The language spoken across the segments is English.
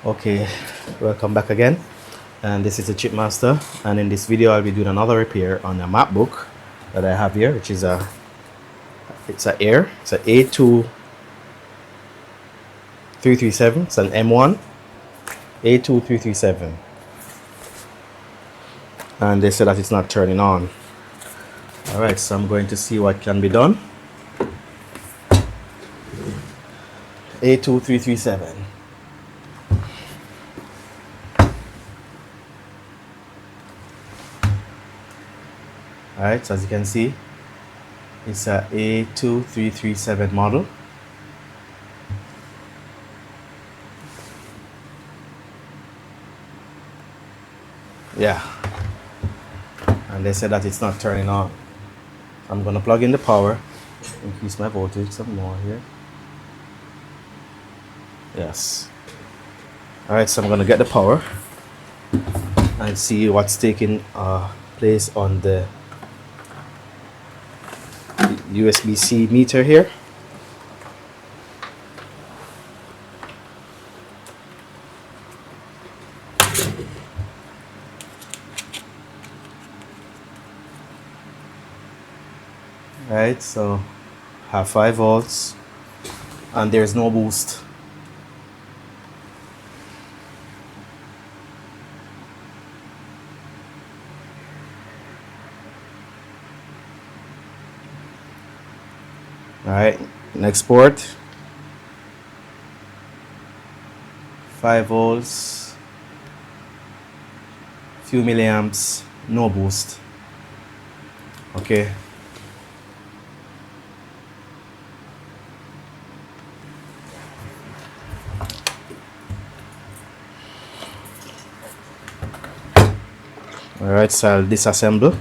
Okay, welcome back again, and this is the Chipmaster, and in this video I'll be doing another repair on a MacBook that I have here, which is it's a Air, it's a A2337, it's an M1 A2337, and they said that it's not turning on. Alright, so I'm going to see what can be done. A2337. Alright, so as you can see, it's a A2337 model. Yeah, and they said that it's not turning on. I'm gonna plug in the power, increase my voltage some more here. Yes. Alright, so I'm gonna get the power and see what's taking place on the USB-C meter here. Right, so have 5 volts and there's no boost. Alright, next port, 5 volts, few milliamps, no boost. Okay. Alright, so I'll disassemble.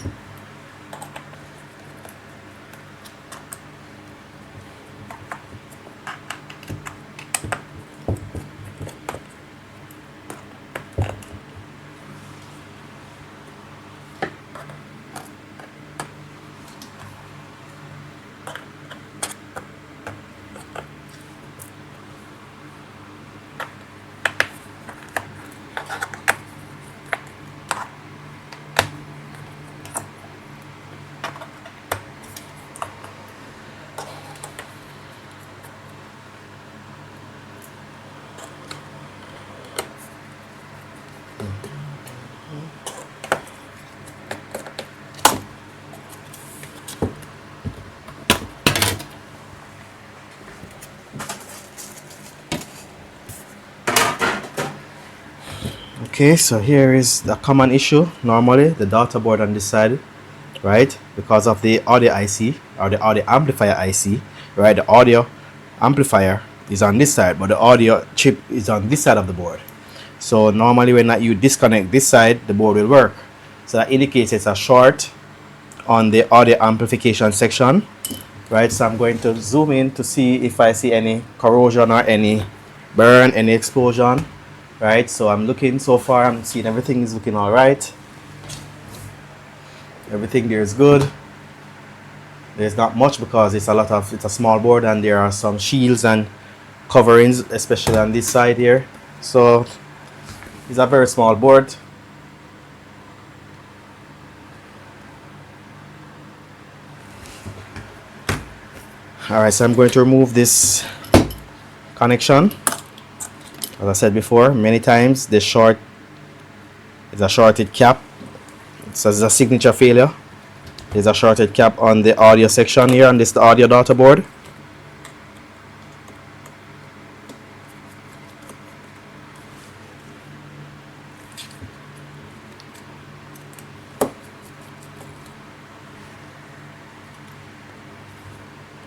Okay, so here is the common issue. Normally the data board on this side, right, because of the audio IC or the audio amplifier IC, right, the audio amplifier is on this side but the audio chip is on this side of the board. So normally when you disconnect this side, the board will work. So that indicates it's a short on the audio amplification section, right? So I'm going to zoom in to see if I see any corrosion or any burn, any explosion, right? So I'm looking, so far I'm seeing everything is looking all right. Everything there is good. There's not much because it's a small board and there are some shields and coverings, especially on this side here. So it's a very small board. Alright, so I'm going to remove this connection. As I said before many times, the short is a shorted cap. So it's a signature failure. There's a shorted cap on the audio section here on this audio data board.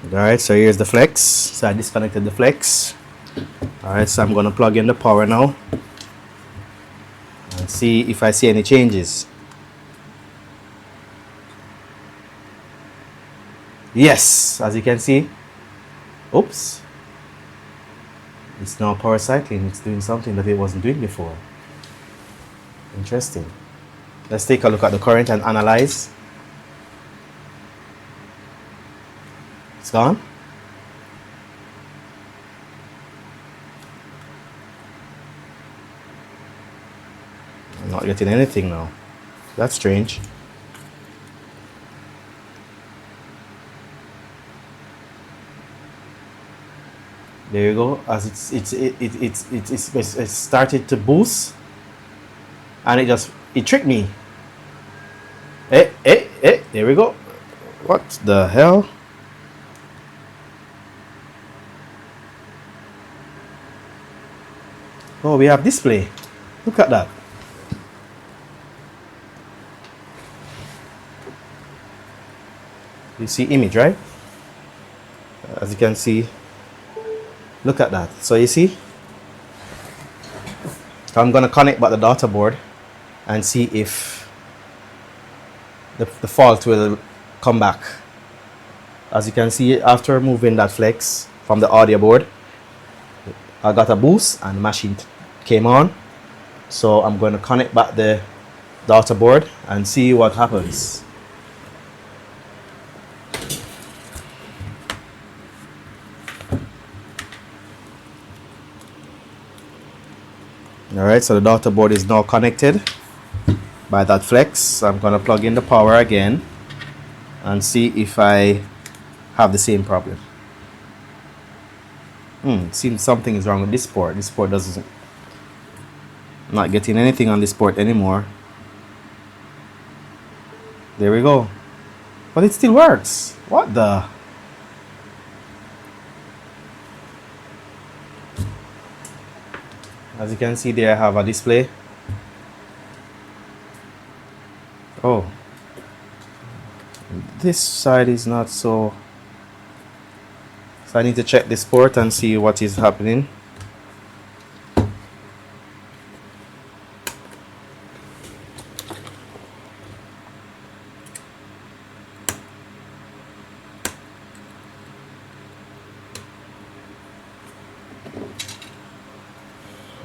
Alright, so here's the flex. So I disconnected the flex. Alright, so I'm going to plug in the power now and see if I see any changes. Yes, as you can see, oops, it's now power cycling. It's doing something that it wasn't doing before. Interesting. Let's take a look at the current and analyze. It's gone. not getting anything now. That's strange. There you go. As it's started to boost, and it tricked me. There we go. What the hell? Oh, we have display. Look at that. You see image, right? As you can see, look at that. So you see, I'm gonna connect back the data board and see if the fault will come back. As you can see, after removing that flex from the audio board, I got a boost and the machine came on. So I'm going to connect back the data board and see what happens. Alright, so the data board is now connected by that flex. I'm going to plug in the power again and see if I have the same problem. It seems something is wrong with this port. This port doesn't, I'm not getting anything on this port anymore. There we go. But it still works. What the? As you can see there, I have a display. Oh, this side is not so. So I need to check this port and see what is happening.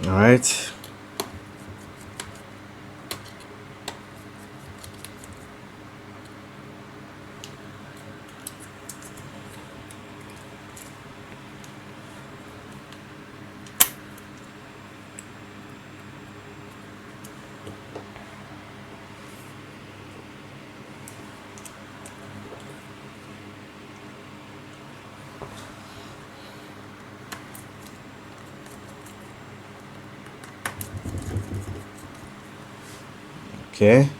All right. Okay.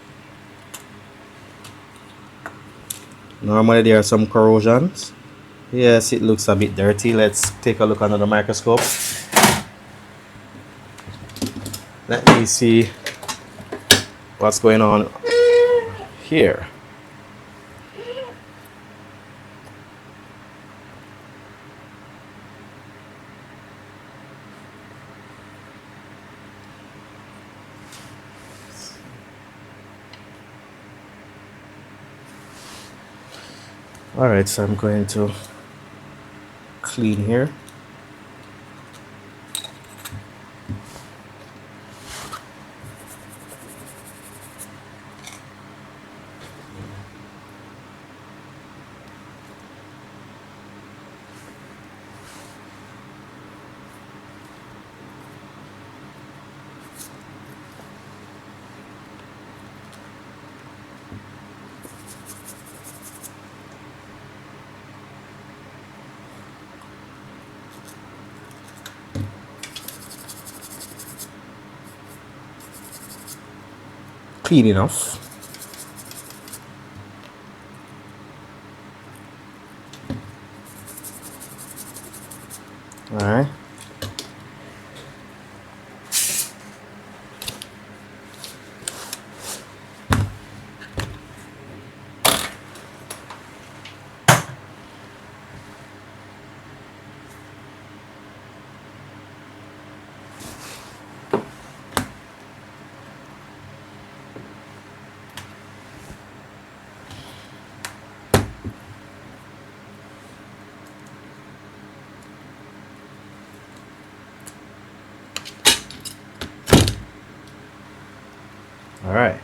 Normally there are some corrosions. Yes, it looks a bit dirty. Let's take a look under the microscope. Let me see what's going on here. Alright, so I'm going to clean here. Clean enough. All right. All right.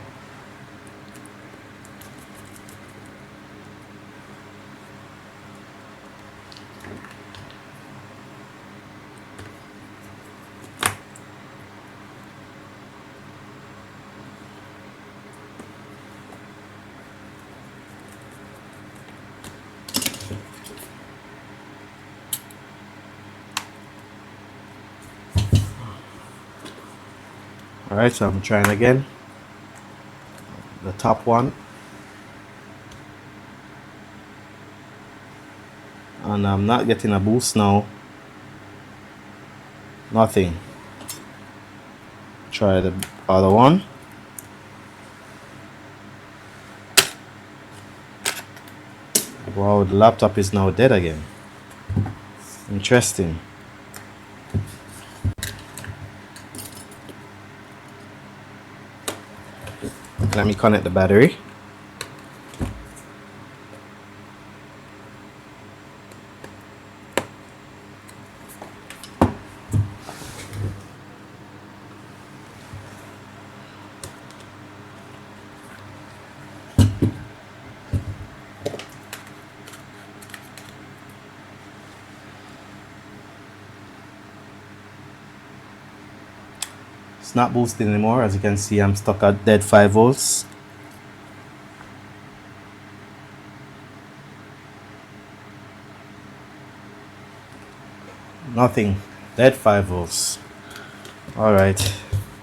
Alright, so I'm trying again. The top one. And I'm not getting a boost now. Nothing. Try the other one. Wow, the laptop is now dead again. Interesting. Let me connect the battery. It's not boosting anymore. As you can see, I'm stuck at dead 5 volts. Nothing. Dead 5 volts. Alright.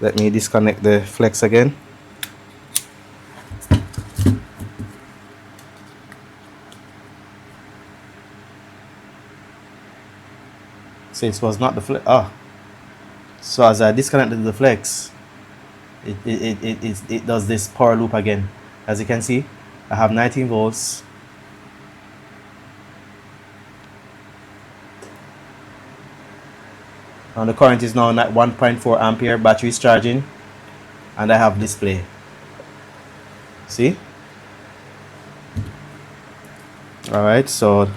Let me disconnect the flex again. So it was not the flex. So as I disconnected the flex, it does this power loop again. As you can see, I have 19 volts. And the current is now at 1.4 ampere. Battery is charging. And I have display. See? Alright, so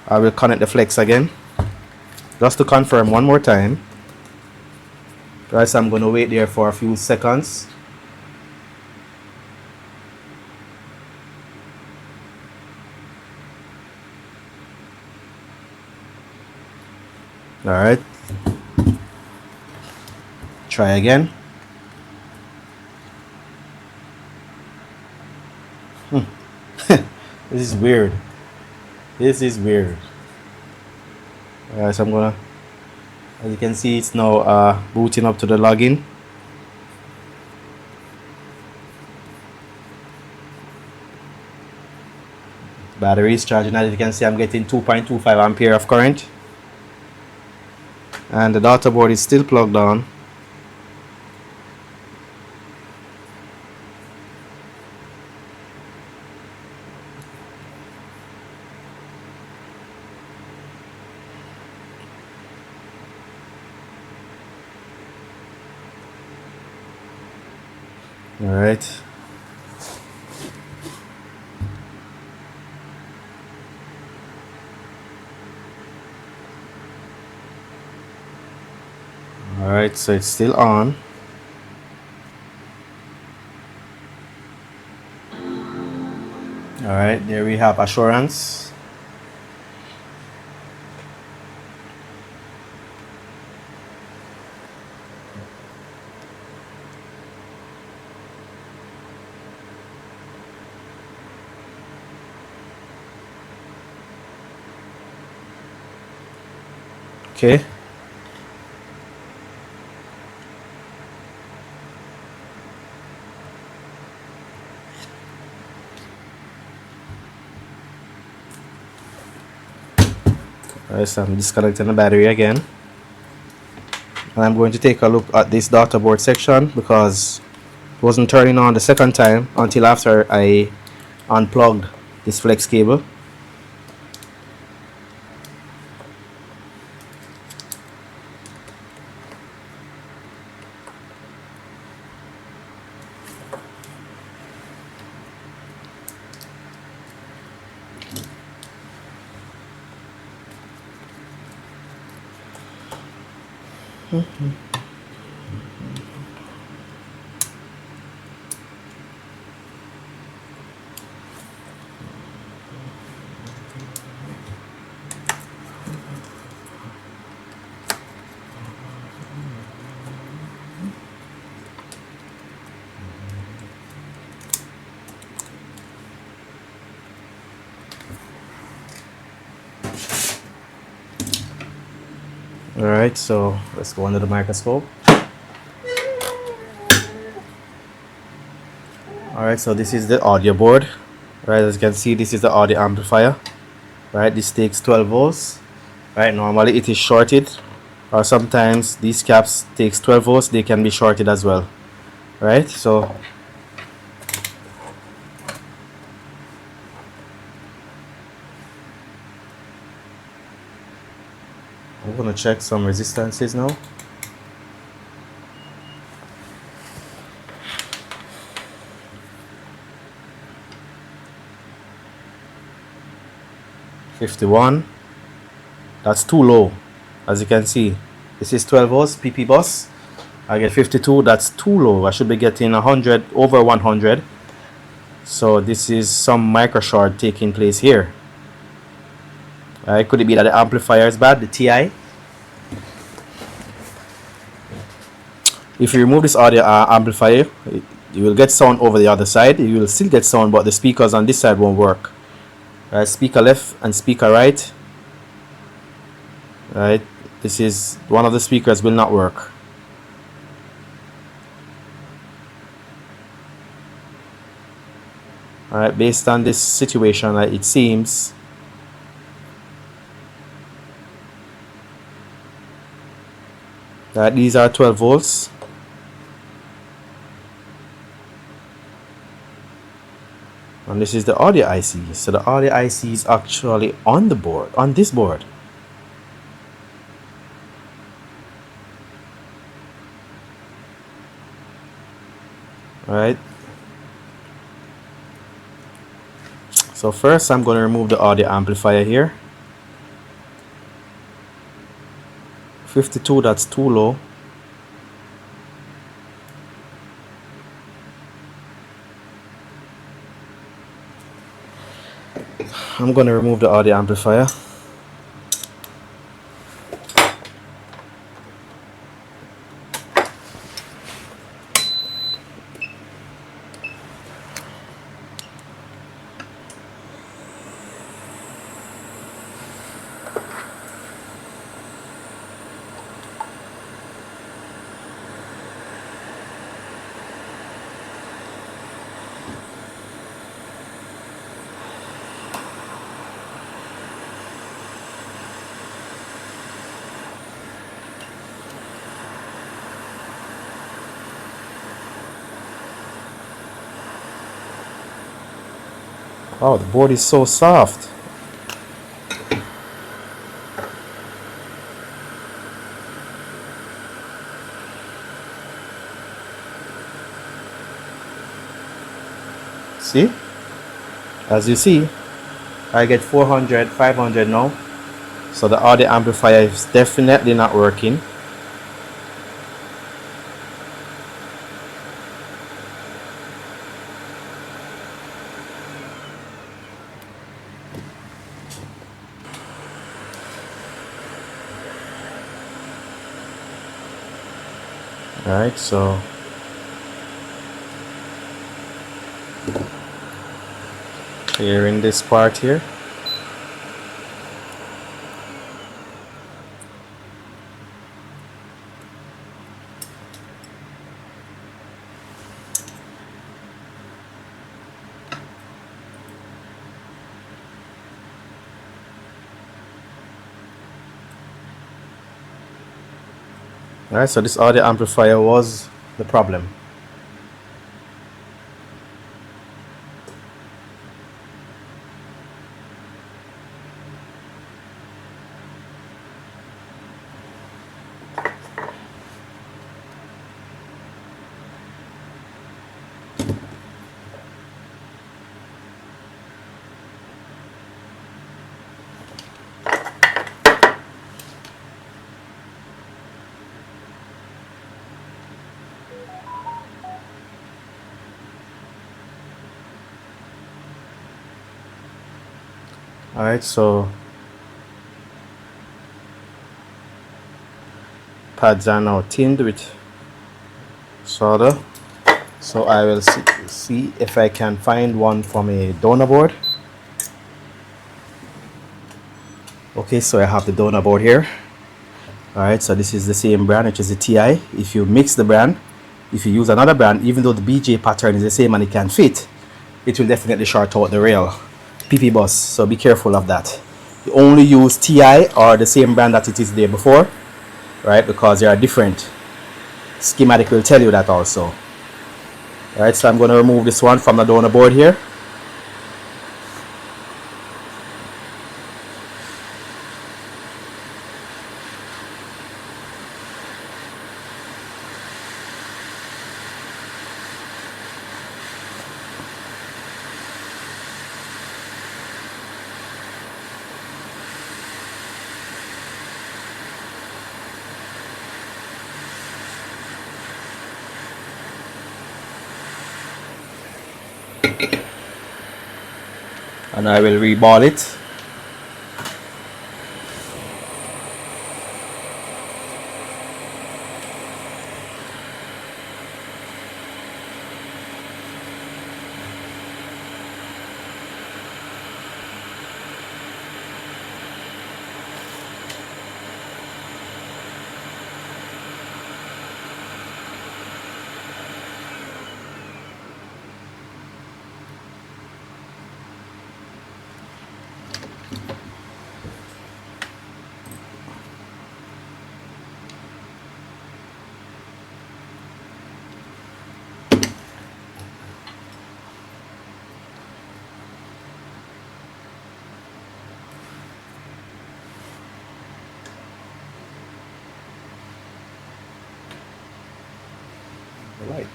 I will connect the flex again. Just to confirm one more time. Guys, I'm going to wait there for a few seconds. Alright. Try again. This is weird. This is weird. Alright, so I'm gonna, as you can see, it's now booting up to the login. Battery is charging. As you can see, I'm getting 2.25 ampere of current. And the data board is still plugged on. Alright. Alright, so it's still on. Alright, there we have assurance. Okay. Alright, so I'm disconnecting the battery again. And I'm going to take a look at this data board section because it wasn't turning on the second time until after I unplugged this flex cable. Alright, so let's go under the microscope. Alright, so this is the audio board. Right, as you can see, this is the audio amplifier. Right, this takes 12 volts. Right, normally it is shorted, or sometimes these caps takes 12 volts, they can be shorted as well. Right, so I'm gonna check some resistances now. $51. That's too low. As you can see, this is 12 volts PP bus. I get 52. That's too low. I should be getting 100, over 100. So this is some micro short taking place here. Could it be that the amplifier is bad, the TI? If you remove this audio amplifier, you will get sound over the other side. You will still get sound, but the speakers on this side won't work. Speaker left and speaker right. Right, this is one of the speakers will not work. Alright, based on this situation, it seems that these are 12 volts. And this is the audio IC. So the audio IC is actually on the board, on this board. Alright. So first I'm going to remove the audio amplifier here. 52, that's too low. I'm going to remove the audio amplifier. Oh, the board is so soft. See? As you see, I get 400, 500 now. So the audio amplifier is definitely not working. Alright, so clearing this part here. Alright, so this audio amplifier was the problem. Alright, so pads are now tinned with solder. So I will see if I can find one from a donor board. Okay, so I have the donor board here. Alright, so this is the same brand, which is the TI. If you mix the brand, If you use another brand, even though the BJ pattern is the same and it can fit, it will definitely short out the rail PP bus. So be careful of that. You only use TI or the same brand that it is there before, right? Because they are different. Schematic will tell you that also. Alright, so I'm going to remove this one from the donor board here. And I will reball it. Right.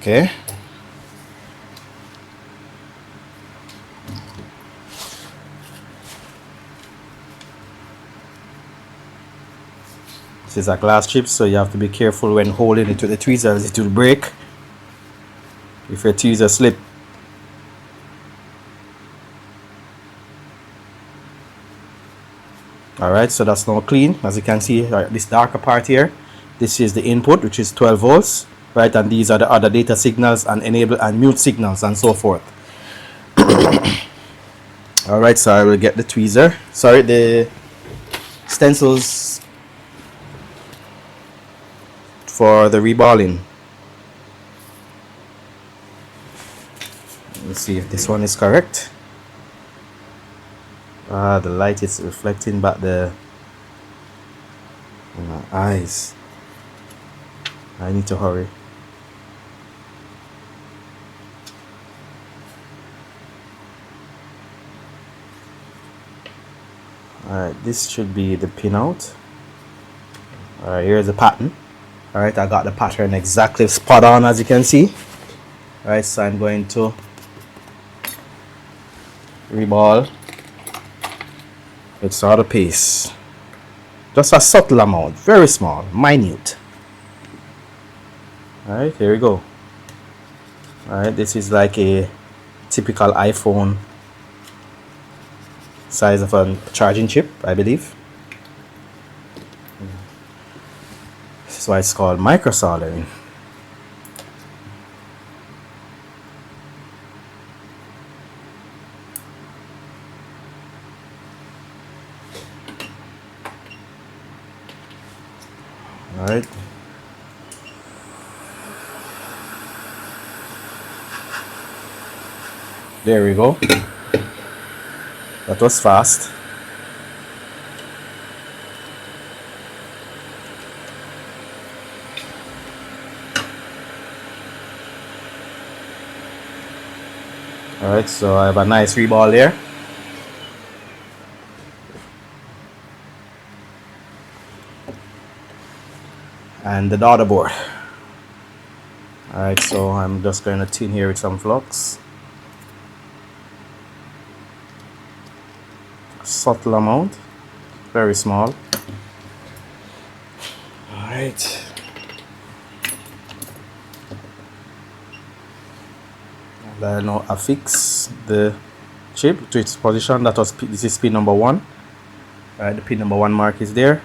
Okay. This is a glass chip, so you have to be careful when holding it with the tweezers. It will break if your tweezer slip. Alright, so that's now clean. As you can see, this darker part here, this is the input, which is 12 volts, right? And these are the other data signals and enable and mute signals and so forth. Alright, so I will get the tweezer. Sorry, the stencils for the reballing. Let's see if this one is correct. The light is reflecting back in my eyes. I need to hurry. Alright, this should be the pinout. Alright, here's the pattern. Alright, I got the pattern exactly spot on, as you can see. Alright, so I'm going to reball with sort of paste. Just a subtle amount, very small, minute. Alright, here we go. Alright, this is like a typical iPhone size of a charging chip, I believe. This is why it's called micro soldering. Alright. There we go. That was fast. Alright, so I have a nice reball there. And the daughter board. Alright, so I'm just going to tin here with some flux. Subtle amount, very small. Alright. And I now affix the chip to its position. This is pin number 1. Alright, the pin number 1 mark is there.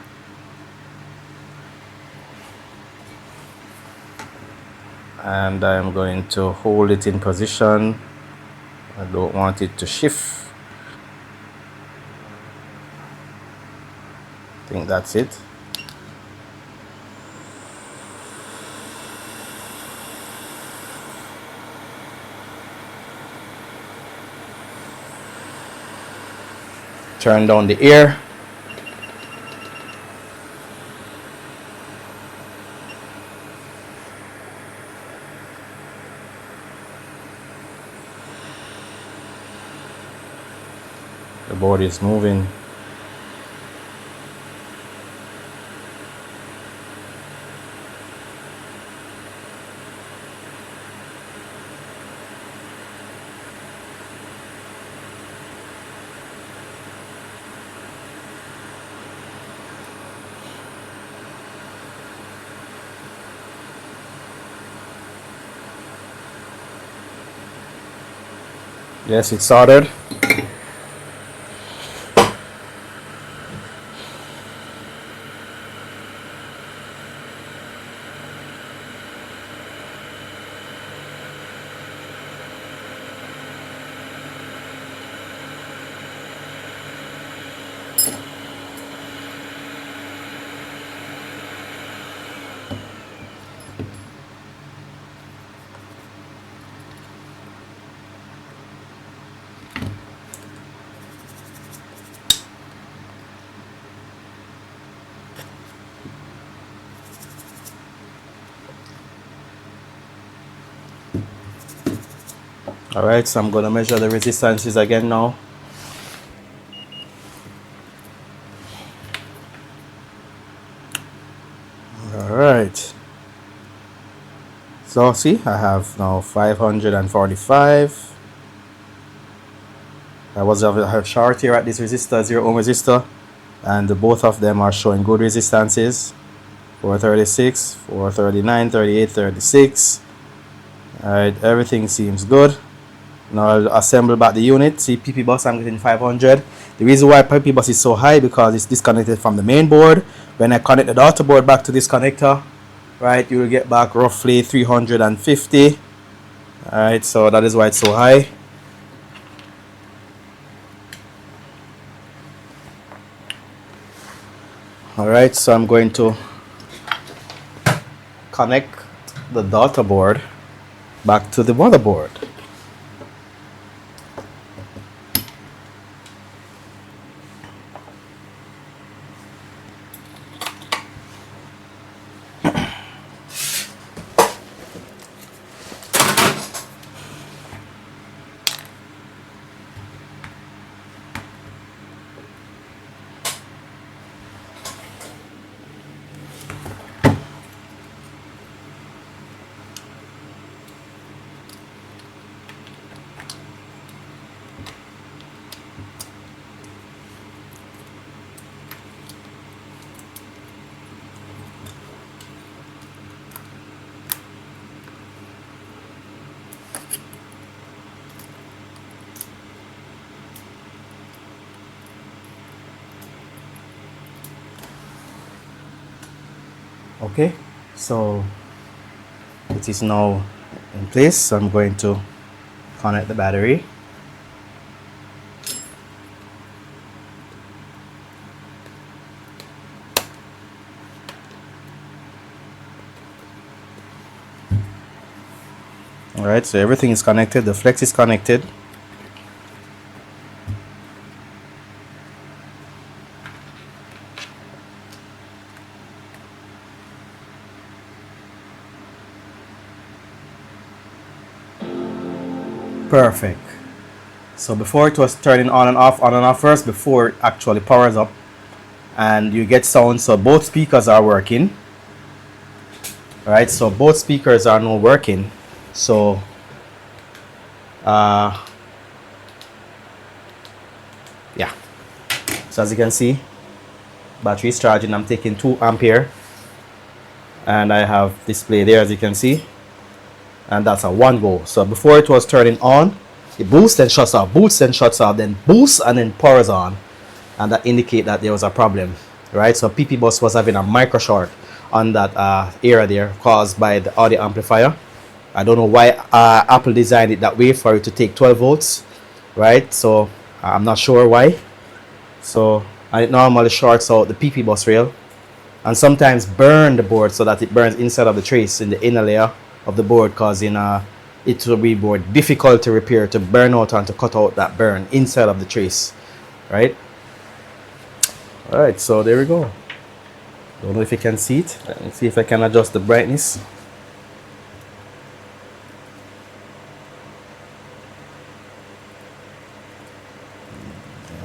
And I'm going to hold it in position. I don't want it to shift. I think that's it. Turn down the air. The board is moving. Yes, it's soldered. Alright, so I'm going to measure the resistances again now. Alright. So see, I have now 545. I was a short here at this resistor, 0 ohm resistor. And both of them are showing good resistances. 436, 439, 38, 36. Alright, everything seems good. Now I'll assemble back the unit. See, PP bus, I'm getting 500. The reason why PP bus is so high because it's disconnected from the main board. When I connect the daughter board back to this connector, right, you will get back roughly 350. Alright, so that is why it's so high. Alright, so I'm going to connect the daughter board back to the motherboard. Okay, so it is now in place. So I'm going to connect the battery. Alright, so everything is connected. The flex is connected. Perfect. So before it was turning on and off first before it actually powers up and you get sound. So both speakers are working. Alright, so both speakers are now working. So yeah, so as you can see, battery is charging. I'm taking 2 ampere and I have display there, as you can see, and that's a 1 go. So before it was turning on, it boosts and shuts off, boosts and shuts off, then boosts and then powers on. and that indicate that there was a problem, right? So PP bus was having a micro short on that area there caused by the audio amplifier. I don't know why Apple designed it that way for it to take 12 volts, right? So I'm not sure why. So and it normally shorts out the PP bus rail and sometimes burn the board so that it burns inside of the trace in the inner layer of the board, causing it will be more difficult to repair, to burn out and to cut out that burn inside of the trace, right? All right, so there we go. Don't know if you can see it. Let me see if I can adjust the brightness.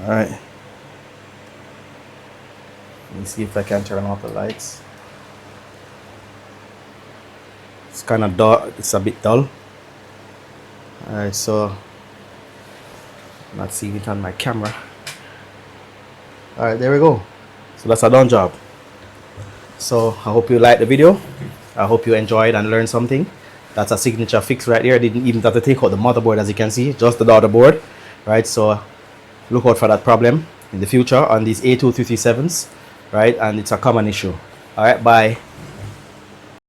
All right. Let me see if I can turn off the lights. It's kind of dark. It's a bit dull. All right, so I'm not seeing it on my camera. All right, there we go. So that's a done job. So I hope you liked the video. I hope you enjoyed and learned something. That's a signature fix right there. I didn't even have to take out the motherboard, as you can see, just the daughter board, right? So look out for that problem in the future on these A2337s, right? And it's a common issue. All right, bye.